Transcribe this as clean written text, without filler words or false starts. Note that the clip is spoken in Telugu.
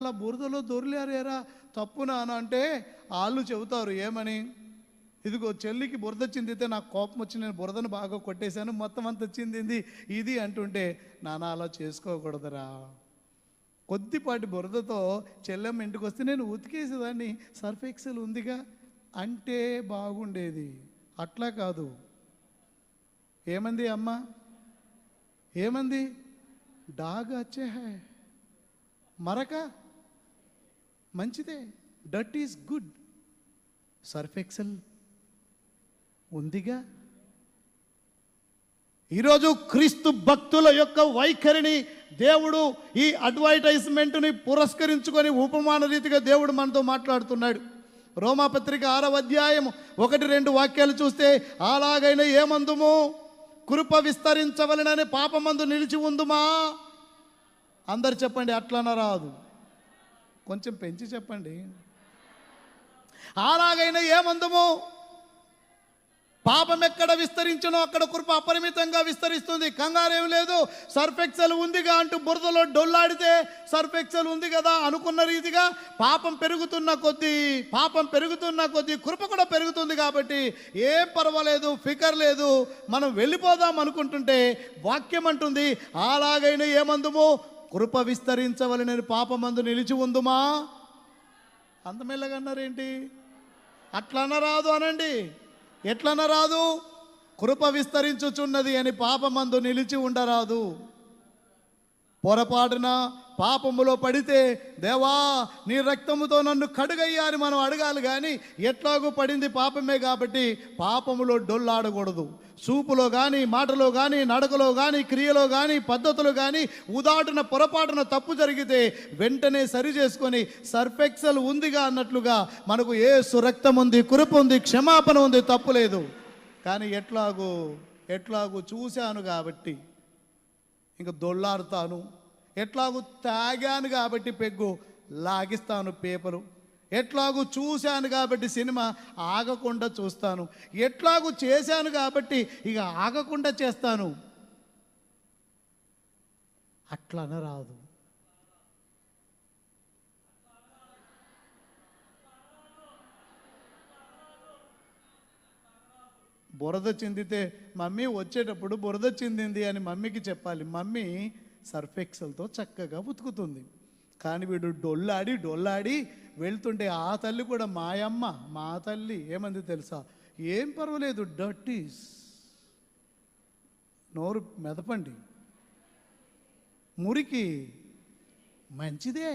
అలా బురదలో దొర్లారేరా తప్పు నాన్న అంటే వాళ్ళు చెబుతారు ఏమని, ఇదిగో చెల్లికి బురద చిందితే నాకు కోపం వచ్చి నేను బురదను బాగా కొట్టేశాను, మొత్తం అంతా చిందింది ఇది అంటుంటే, నాన్న అలా చేసుకోకూడదురా. కొద్దిపాటి బురదతో చెల్లెమ్మ ఇంటికి వస్తే నేను ఉతికేసేదాన్ని, సర్ఫ్ ఎక్సెల్ ఉందిగా అంటే బాగుండేది. అట్లా కాదు. ఏమంది అమ్మ, ఏమంది, డాగ్ అచ్చే హై, మరక మంచిదే, డట్ ఈస్ గుడ్, సర్ఫ్ ఎక్సెల్ ఉందిగా. ఈరోజు క్రీస్తు భక్తుల యొక్క వైఖరిని దేవుడు ఈ అడ్వర్టైజ్మెంట్ని పురస్కరించుకొని ఉపమాన రీతిగా దేవుడు మనతో మాట్లాడుతున్నాడు. రోమాపత్రిక 6వ అధ్యాయం 1-2 వాక్యాలు చూస్తే, అలాగైనా ఏమందుము, కృప విస్తరించవలనని పాపమందు నిలిచి ఉందుమా. అందరు చెప్పండి, అట్లన రాదు, కొంచెం పెంచి చెప్పండి. అలాగైనా ఏమందుము, పాపం ఎక్కడ విస్తరించనో అక్కడ కృప అపరిమితంగా విస్తరిస్తుంది. కంగారేం లేదు, సర్ఫ్ ఎక్సెల్ ఉందిగా అంటూ బురదలో డొల్లాడితే సర్ఫ్ ఎక్సెల్ ఉంది కదా అనుకున్న రీతిగా పాపం పెరుగుతున్న కొద్దీ కృప కూడా పెరుగుతుంది. కాబట్టి ఏం పర్వాలేదు, ఫికర్ లేదు, మనం వెళ్ళిపోదాం అనుకుంటుంటే వాక్యం అంటుంది, అలాగైనా ఏమందుము, కృప విస్తరించవలనని పాపమందు నిలిచి ఉందుమా. అంత మెల్లగా అన్నారేంటి, అట్లనరాదు అనండి. ఎట్లనరాదు, కృప విస్తరించుచున్నది అని పాపమందు నిలిచి ఉండరాదు. పొరపాటున పాపములో పడితే, దేవా నీ రక్తముతో నన్ను కడుగయ్యా అని మనం అడగాలి. కానీ ఎట్లాగూ పడింది పాపమే కాబట్టి పాపములో డొల్లాడకూడదు. చూపులో కానీ, మాటలో కానీ, నడకలో కానీ, క్రియలో కానీ, పద్ధతులు కానీ ఉదాటున పొరపాటున తప్పు జరిగితే వెంటనే సరి చేసుకొని సర్ఫ్ ఎక్సెల్ ఉందిగా అన్నట్లుగా మనకు యేసు రక్తం ఉంది, కృప ఉంది, క్షమాపణ ఉంది, తప్పు లేదు. కానీ ఎట్లాగూ చూశాను కాబట్టి ఇంక దొల్లారుతాను, ఎట్లాగూ తాగాను కాబట్టి పెగ్గు లాగిస్తాను పేపరు, ఎట్లాగూ చూశాను కాబట్టి సినిమా ఆగకుండా చూస్తాను, ఎట్లాగూ చేశాను కాబట్టి ఇక ఆగకుండా చేస్తాను. అట్లా అనరాదు. బురద చిందితే మమ్మీ వచ్చేటప్పుడు బురద చిందింది అని మమ్మీకి చెప్పాలి. మమ్మీ సర్ఫ్ ఎక్సెల్తో చక్కగా ఉతుకుతుంది. కానీ వీడు డొల్లాడి వెళ్తుంటే ఆ తల్లి కూడా మాయమ్మ, మా తల్లి ఏమంది తెలుసా, ఏం పర్వాలేదు, డర్ట్ ఈస్, నోరు మెదపండి, మురికి మంచిదే.